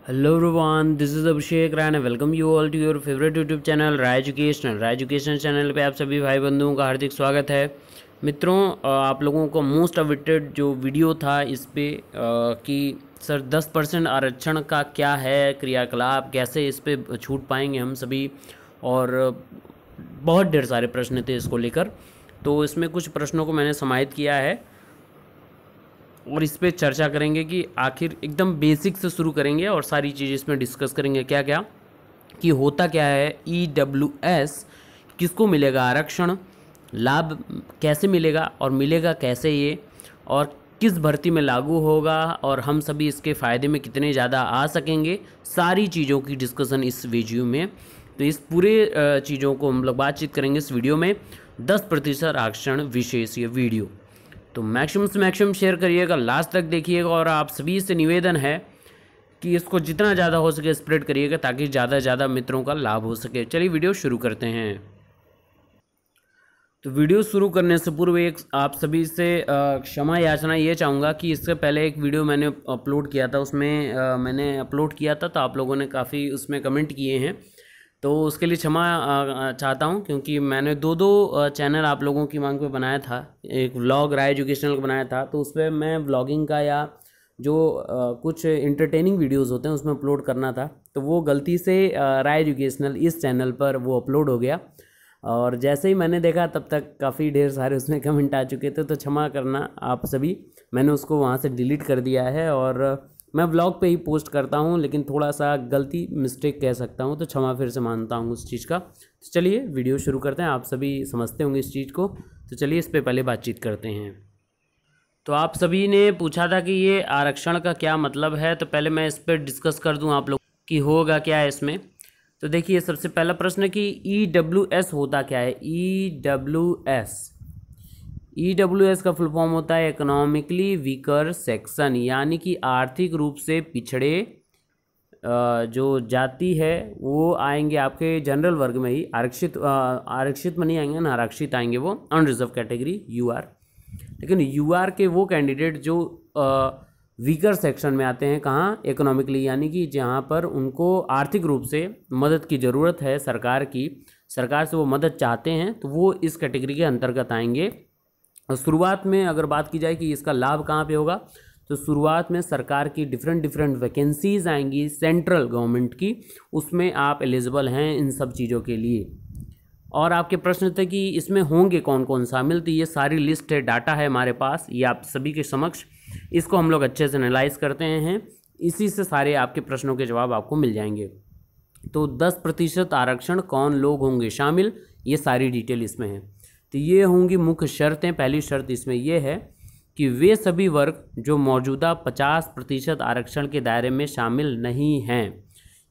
Hello everyone, this is Abhishek Rai and welcome you all to your favorite YouTube channel Rai education channel पे आप सभी भाई बंधुओं का हार्दिक स्वागत है। मित्रों, आप लोगों को मोस्ट अवेटेड जो वीडियो था इस पे कि सर 10% आरक्षण का क्या है क्रियाकलाप, कैसे इस पे छूट पाएंगे हम सभी, और बहुत ढेर सारे प्रश्न थे इसको लेकर। तो इसमें कुछ प्रश्नों को मैंने समाहित किया है और इस पे चर्चा करेंगे कि आखिर एकदम बेसिक से शुरू करेंगे और सारी चीज़ इसमें डिस्कस करेंगे। क्या क्या कि होता क्या है EWS, किसको मिलेगा आरक्षण, लाभ कैसे मिलेगा और मिलेगा कैसे ये, और किस भर्ती में लागू होगा और हम सभी इसके फ़ायदे में कितने ज़्यादा आ सकेंगे, सारी चीज़ों की डिस्कशन इस वीडियो में। तो इस पूरे चीज़ों को हम लोग बातचीत करेंगे इस वीडियो में। 10% आरक्षण विशेष ये वीडियो, तो मैक्सिमम से मैक्सिमम शेयर करिएगा, लास्ट तक देखिएगा, और आप सभी से निवेदन है कि इसको जितना ज़्यादा हो सके स्प्रेड करिएगा ताकि ज़्यादा से ज़्यादा मित्रों का लाभ हो सके। चलिए वीडियो शुरू करते हैं। तो वीडियो शुरू करने से पूर्व एक आप सभी से क्षमा याचना ये चाहूँगा कि इससे पहले एक वीडियो मैंने अपलोड किया था, उसमें मैंने अपलोड किया था तो आप लोगों ने काफ़ी उसमें कमेंट किए हैं, तो उसके लिए क्षमा चाहता हूं, क्योंकि मैंने दो चैनल आप लोगों की मांग पे बनाया था। एक व्लॉग राय एजुकेशनल का बनाया था, तो उस पर मैं व्लॉगिंग का या जो कुछ इंटरटेनिंग वीडियोस होते हैं उसमें अपलोड करना था, तो वो गलती से राय एजुकेशनल इस चैनल पर वो अपलोड हो गया। और जैसे ही मैंने देखा तब तक काफ़ी ढेर सारे उसमें कमेंट आ चुके थे, तो क्षमा करना आप सभी, मैंने उसको वहाँ से डिलीट कर दिया है और मैं ब्लॉग पे ही पोस्ट करता हूँ, लेकिन थोड़ा सा गलती मिस्टेक कह सकता हूँ, तो क्षमा फिर से मानता हूँ उस चीज़ का। तो चलिए वीडियो शुरू करते हैं, आप सभी समझते होंगे इस चीज़ को, तो चलिए इस पे पहले बातचीत करते हैं। तो आप सभी ने पूछा था कि ये आरक्षण का क्या मतलब है, तो पहले मैं इस पर डिस्कस कर दूँ आप लोग कि होगा क्या है इसमें। तो देखिए, सबसे पहला प्रश्न कि EWS होता क्या है। EWS का फुल फॉर्म होता है इकोनॉमिकली वीकर सेक्शन, यानी कि आर्थिक रूप से पिछड़े जो जाति है वो आएंगे आपके जनरल वर्ग में ही, आरक्षित में नहीं आएंगे ना, आरक्षित आएंगे वो अनरिजर्व कैटेगरी UR। लेकिन UR के वो कैंडिडेट जो वीकर सेक्शन में आते हैं, कहाँ, इकोनॉमिकली, यानी कि जहाँ पर उनको आर्थिक रूप से मदद की ज़रूरत है सरकार से वो मदद चाहते हैं, तो वो इस कैटेगरी के अंतर्गत आएंगे। शुरुआत में अगर बात की जाए कि इसका लाभ कहाँ पे होगा, तो शुरुआत में सरकार की डिफरेंट वैकेंसीज आएंगी सेंट्रल गवर्नमेंट की, उसमें आप एलिजिबल हैं इन सब चीज़ों के लिए। और आपके प्रश्न थे कि इसमें होंगे कौन कौन शामिल, तो ये सारी लिस्ट है, डाटा है हमारे पास, ये आप सभी के समक्ष, इसको हम लोग अच्छे से एनालाइज करते हैं, इसी से सारे आपके प्रश्नों के जवाब आपको मिल जाएंगे। तो 10% आरक्षण कौन लोग होंगे शामिल, ये सारी डिटेल इसमें है। तो ये होंगी मुख्य शर्तें। पहली शर्त इसमें यह है कि वे सभी वर्ग जो मौजूदा 50% आरक्षण के दायरे में शामिल नहीं हैं,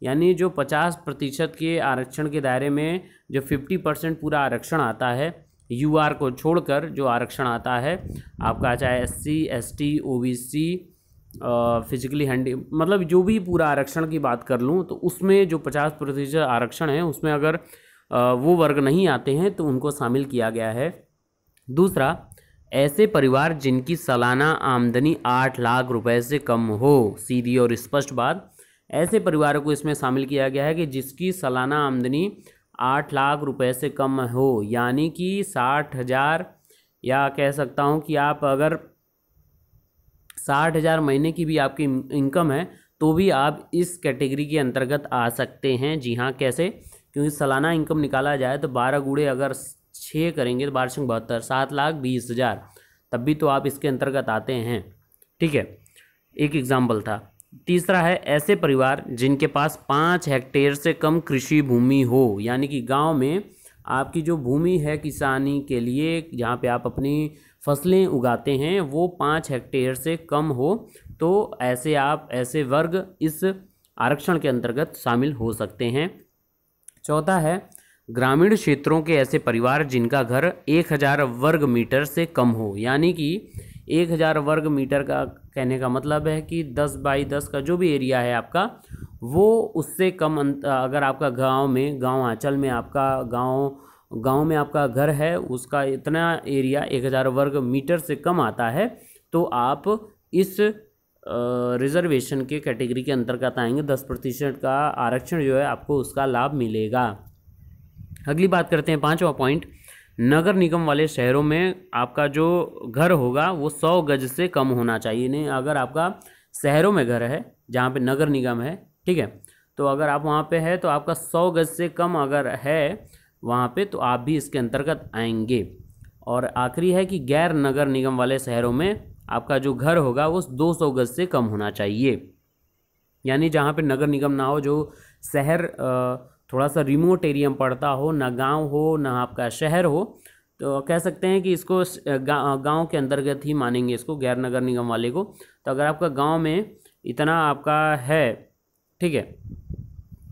यानी जो 50% के आरक्षण के दायरे में जो 50% पूरा आरक्षण आता है, UR को छोड़कर जो आरक्षण आता है आपका, चाहे SC ST OBC physically handy, मतलब जो भी पूरा आरक्षण की बात कर लूँ, तो उसमें जो 50% आरक्षण है उसमें अगर वो वर्ग नहीं आते हैं तो उनको शामिल किया गया है। दूसरा, ऐसे परिवार जिनकी सालाना आमदनी 8 लाख रुपए से कम हो, सीधी और स्पष्ट बात, ऐसे परिवारों को इसमें शामिल किया गया है कि जिसकी सालाना आमदनी 8 लाख रुपए से कम हो, यानी कि 60,000, या कह सकता हूँ कि आप अगर 60,000 महीने की भी आपकी इनकम है तो भी आप इस कैटेगरी के अंतर्गत आ सकते हैं। जी हाँ, कैसे, क्योंकि सालाना इनकम निकाला जाए तो 12 गुणे अगर 6 करेंगे तो 12×72 7,20,000, तब भी तो आप इसके अंतर्गत आते हैं। ठीक है, एक एग्जाम्पल था। तीसरा है ऐसे परिवार जिनके पास 5 हेक्टेयर से कम कृषि भूमि हो, यानी कि गांव में आपकी जो भूमि है किसानी के लिए, जहां पे आप अपनी फसलें उगाते हैं, वो 5 हेक्टेयर से कम हो, तो ऐसे वर्ग इस आरक्षण के अंतर्गत शामिल हो सकते हैं। चौथा है ग्रामीण क्षेत्रों के ऐसे परिवार जिनका घर 1000 वर्ग मीटर से कम हो, यानी कि 1000 वर्ग मीटर का कहने का मतलब है कि 10x10 का जो भी एरिया है आपका, वो उससे कम अगर आपका गांव आंचल में आपका गांव में आपका घर है, उसका इतना एरिया 1000 वर्ग मीटर से कम आता है, तो आप इस रिजर्वेशन के कैटेगरी के अंतर्गत आएंगे, 10% का आरक्षण जो है आपको उसका लाभ मिलेगा। अगली बात करते हैं, 5वां पॉइंट, नगर निगम वाले शहरों में आपका जो घर होगा वो 100 गज से कम होना चाहिए। नहीं, अगर आपका शहरों में घर है जहाँ पे नगर निगम है, ठीक है, तो अगर आप वहाँ पे है तो आपका 100 गज से कम अगर है वहाँ पे तो आप भी इसके अंतर्गत आएंगे। और आखिरी है कि गैर नगर निगम वाले शहरों में आपका जो घर होगा वो 200 गज से कम होना चाहिए। यानी जहाँ पे नगर निगम ना हो, जो शहर थोड़ा सा रिमोट एरिया में पड़ता हो, ना गांव हो ना आपका शहर हो, तो कह सकते हैं कि इसको गांव के अंतर्गत ही मानेंगे इसको, गैर नगर निगम वाले को। तो अगर आपका गांव में इतना आपका है, ठीक है,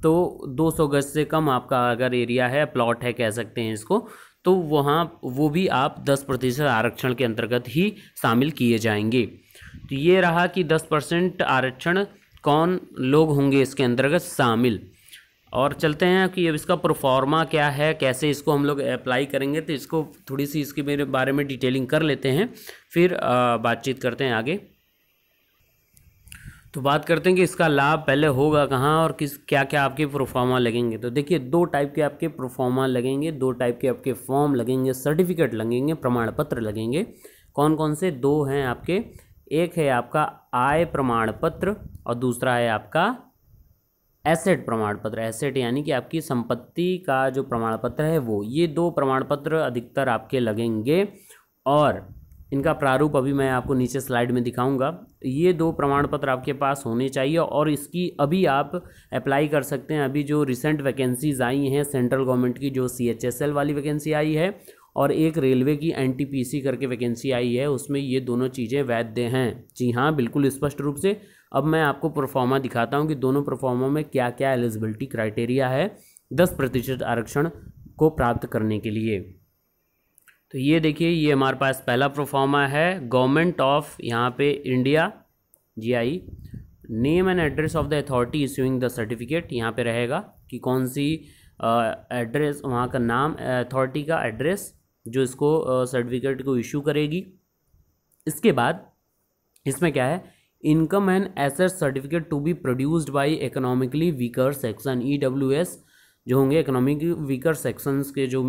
तो 200 गज से कम आपका अगर एरिया है, प्लॉट है कह सकते हैं इसको, तो वहाँ वो भी आप 10% आरक्षण के अंतर्गत ही शामिल किए जाएंगे। तो ये रहा कि 10% आरक्षण कौन लोग होंगे इसके अंतर्गत शामिल। और चलते हैं कि अब इसका प्रोफार्मा क्या है, कैसे इसको हम लोग अप्लाई करेंगे, तो इसको थोड़ी सी इसके मेरे बारे में डिटेलिंग कर लेते हैं, फिर बातचीत करते हैं आगे। तो बात करते हैं कि इसका लाभ पहले होगा कहाँ और किस क्या क्या आपके प्रोफार्मा लगेंगे। तो देखिए, 2 टाइप के आपके प्रोफार्मा लगेंगे, 2 टाइप के आपके फॉर्म लगेंगे, सर्टिफिकेट लगेंगे, प्रमाण पत्र लगेंगे। कौन कौन से? 2 हैं आपके, एक है आपका आय प्रमाण पत्र और दूसरा है आपका एसेट प्रमाण पत्र। एसेट यानी कि आपकी संपत्ति का जो प्रमाण पत्र है वो, ये 2 प्रमाण पत्र अधिकतर आपके लगेंगे। और इनका प्रारूप अभी मैं आपको नीचे स्लाइड में दिखाऊंगा। ये 2 प्रमाण पत्र आपके पास होने चाहिए और इसकी अभी आप अप्लाई कर सकते हैं। अभी जो रिसेंट वैकेंसीज आई हैं सेंट्रल गवर्नमेंट की, जो CHSL वाली वैकेंसी आई है और एक रेलवे की NTPC करके वैकेंसी आई है, उसमें ये दोनों चीज़ें वैध हैं। जी हाँ, बिल्कुल स्पष्ट रूप से। अब मैं आपको प्रोफार्मा दिखाता हूँ कि दोनों प्रोफार्मा में क्या क्या एलिजिबिलिटी क्राइटेरिया है 10% आरक्षण को प्राप्त करने के लिए। तो ये देखिए, ये हमारे पास पहला प्रोफार्मा है, गवर्नमेंट ऑफ यहाँ पे India GI, name and address of the authority issuing the certificate. यहाँ पे रहेगा कि कौन सी एड्रेस, वहाँ का नाम, अथॉरिटी का एड्रेस जो इसको सर्टिफिकेट को इशू करेगी। इसके बाद इसमें क्या है, income and asset certificate to be produced by economically weaker section, EWS जो होंगे, इकोनॉमिक वीकर सेक्शंस के जो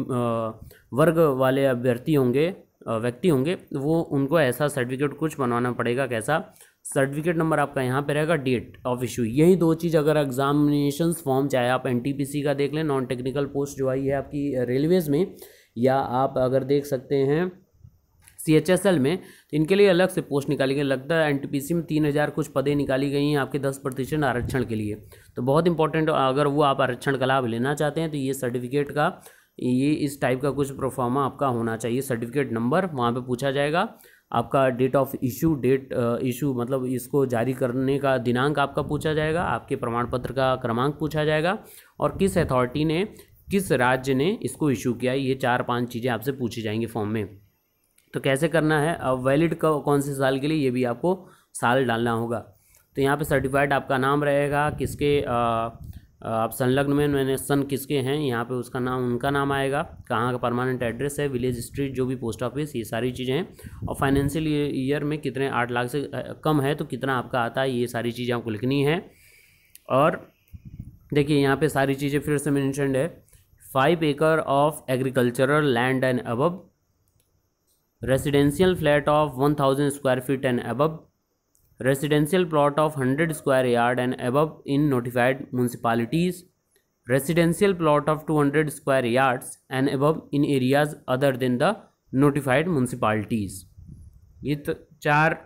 वर्ग वाले अभ्यर्थी होंगे, व्यक्ति होंगे, वो उनको ऐसा सर्टिफिकेट कुछ बनवाना पड़ेगा। कैसा सर्टिफिकेट? नंबर आपका यहाँ पे रहेगा, डेट ऑफ इशू। यही 2 चीज़ अगर एग्जामिनेशंस फॉर्म, चाहे आप NTPC का देख लें, नॉन टेक्निकल पोस्ट जो आई है आपकी रेलवेज़ में, या आप अगर देख सकते हैं CHSL में, तो इनके लिए अलग से पोस्ट निकाली गई। लगता है NTPC में 3000 कुछ पदें निकाली गई हैं आपके 10% आरक्षण के लिए। तो बहुत इंपॉर्टेंट, अगर वो आप आरक्षण का लाभ लेना चाहते हैं तो ये सर्टिफिकेट का, ये इस टाइप का कुछ प्रोफार्मा आपका होना चाहिए। सर्टिफिकेट नंबर वहाँ पे पूछा जाएगा, आपका date of issue, date issue मतलब इसको जारी करने का दिनांक आपका पूछा जाएगा, आपके प्रमाण पत्र का क्रमांक पूछा जाएगा, और किस अथॉरिटी ने, किस राज्य ने इसको इशू किया, ये 4-5 चीज़ें आपसे पूछी जाएंगी फॉर्म में। तो कैसे करना है, अब वैलिड कौन से साल के लिए, ये भी आपको साल डालना होगा। तो यहाँ पे सर्टिफाइड आपका नाम रहेगा, किसके आप संलग्न में, मैंने सन किसके हैं, यहाँ पे उसका नाम, उनका नाम आएगा, कहाँ का परमानेंट एड्रेस है, विलेज, स्ट्रीट, जो भी पोस्ट ऑफिस, ये सारी चीज़ें हैं। और फाइनेंशियल ईयर में कितने, 8 लाख से कम है तो कितना आपका आता है, ये सारी चीज़ें आपको लिखनी है। और देखिए यहाँ पे सारी चीज़ें फिर से मेंशन्ड है, 5 एकड़ of agricultural land and above, residential flat of 1000 square feet and above, residential plot of 100 square yard and above in notified municipalities, residential plot of 200 square yards and above in areas other than the notified municipalities। ये तो 4।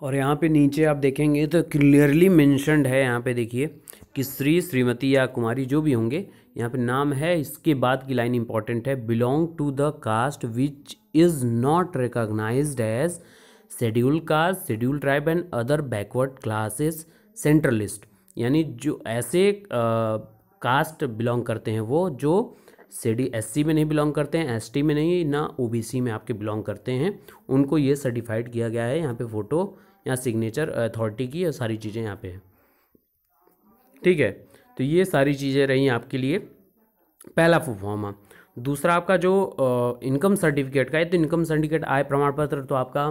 और यहाँ पे नीचे आप देखेंगे तो clearly mentioned है, यहाँ पे देखिए कि श्री, श्रीमती या कुमारी जो भी होंगे, यहाँ पे नाम है। इसके बाद की लाइन इंपॉर्टेंट है, belong to the caste which is not recognized as schedule caste, schedule tribe and other backward classes central list. यानी जो ऐसे कास्ट बिलोंग करते हैं, वो जो SC में नहीं बिलोंग करते हैं, ST में नहीं, ना OBC में आपके बिलोंग करते हैं, उनको ये सर्टिफाइड किया गया है। यहाँ पे फ़ोटो, यहाँ सिग्नेचर अथॉरिटी की, और सारी चीज़ें यहाँ पे हैं, ठीक है। तो ये सारी चीज़ें रही आपके लिए पहला प्रोफार्मा। दूसरा आपका जो इनकम सर्टिफिकेट का है, तो इनकम सर्टिफिकेट, आय प्रमाण पत्र तो आपका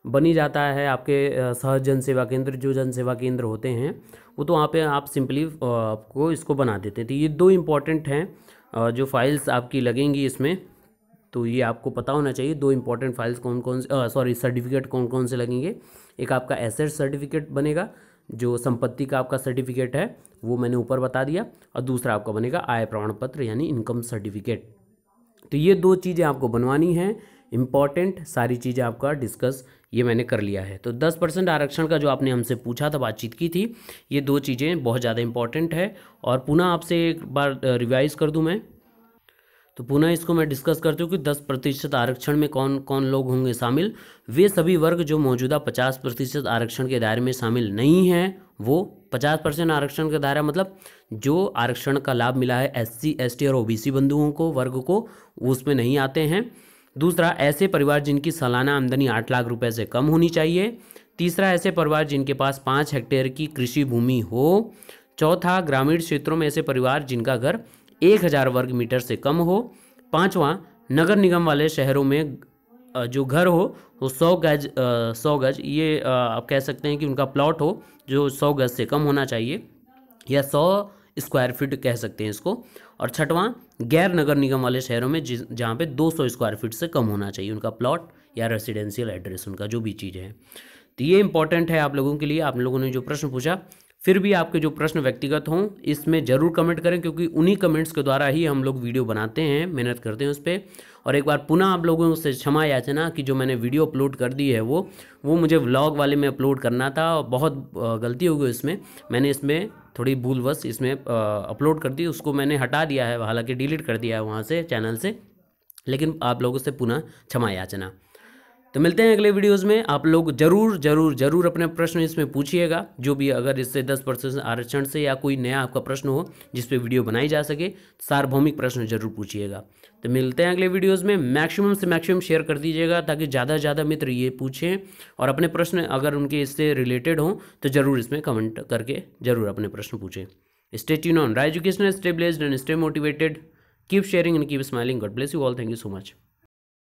बनी जाता है आपके सहज जन सेवा केंद्र, जो जन सेवा केंद्र होते हैं वो, तो वहाँ पे आप सिंपली आपको इसको बना देते हैं। तो ये 2 इम्पॉर्टेंट हैं जो फाइल्स आपकी लगेंगी इसमें, तो ये आपको पता होना चाहिए। 2 इम्पॉर्टेंट फाइल्स कौन कौन से सर्टिफिकेट कौन कौन से लगेंगे। एक आपका एसेट सर्टिफिकेट बनेगा, जो संपत्ति का आपका सर्टिफिकेट है वो मैंने ऊपर बता दिया, और दूसरा आपका बनेगा आय प्रमाण पत्र यानी इनकम सर्टिफिकेट। तो ये 2 चीज़ें आपको बनवानी हैं, इम्पॉर्टेंट सारी चीज़ें आपका डिस्कस ये मैंने कर लिया है। तो 10% आरक्षण का जो आपने हमसे पूछा था, बातचीत की थी, ये 2 चीज़ें बहुत ज़्यादा इंपॉर्टेंट है। और पुनः आपसे एक बार रिवाइज़ कर दूं मैं, तो पुनः इसको मैं डिस्कस करती हूँ कि 10% आरक्षण में कौन कौन लोग होंगे शामिल। वे सभी वर्ग जो मौजूदा 50% आरक्षण के दायरे में शामिल नहीं हैं, वो 50% आरक्षण का दायरा मतलब जो आरक्षण का लाभ मिला है SC ST और OBC बंधुओं को, वर्ग को, वो उसमें नहीं आते हैं। दूसरा, ऐसे परिवार जिनकी सालाना आमदनी 8 लाख रुपए से कम होनी चाहिए। तीसरा, ऐसे परिवार जिनके पास 5 हेक्टेयर की कृषि भूमि हो। चौथा, ग्रामीण क्षेत्रों में ऐसे परिवार जिनका घर 1000 वर्ग मीटर से कम हो। पांचवा, नगर निगम वाले शहरों में जो घर हो वो 100 गज ये आप कह सकते हैं कि उनका प्लॉट हो जो 100 गज से कम होना चाहिए, या 100 स्क्वायर फीट कह सकते हैं इसको। और छठवां, गैर नगर निगम वाले शहरों में जहाँ पे 200 स्क्वायर फीट से कम होना चाहिए उनका प्लॉट या रेसिडेंशियल एड्रेस, उनका जो भी चीज़ें हैं। तो ये इंपॉर्टेंट है आप लोगों के लिए। आप लोगों ने जो प्रश्न पूछा, फिर भी आपके जो प्रश्न व्यक्तिगत हों इसमें ज़रूर कमेंट करें, क्योंकि उन्हीं कमेंट्स के द्वारा ही हम लोग वीडियो बनाते हैं, मेहनत करते हैं उस पर। और एक बार पुनः आप लोगों से क्षमा याचना कि जो मैंने वीडियो अपलोड कर दी है वो मुझे व्लॉग वाले में अपलोड करना था, और बहुत गलती हो गई इसमें। मैंने इसमें थोड़ी भूलवश इसमें अपलोड कर दी, उसको मैंने हटा दिया है, हालांकि डिलीट कर दिया है वहाँ से, चैनल से। लेकिन आप लोगों से पुनः क्षमा याचना। तो मिलते हैं अगले वीडियोस में। आप लोग जरूर जरूर जरूर अपने प्रश्न इसमें पूछिएगा, जो भी अगर इससे 10% आरक्षण से या कोई नया आपका प्रश्न हो जिस पे वीडियो बनाई जा सके, सार्वभौमिक प्रश्न जरूर पूछिएगा। तो मिलते हैं अगले वीडियोस में। मैक्सिमम से मैक्सिमम शेयर कर दीजिएगा ताकि ज़्यादा से ज़्यादा मित्र ये पूछें, और अपने प्रश्न अगर उनके इससे रिलेटेड हों तो ज़रूर इसमें कमेंट करके ज़रूर अपने प्रश्न पूछें। Stay tuned on Rai educational, stay blessed and stay motivated, keep sharing and keep smiling. God bless you all, thank you so much.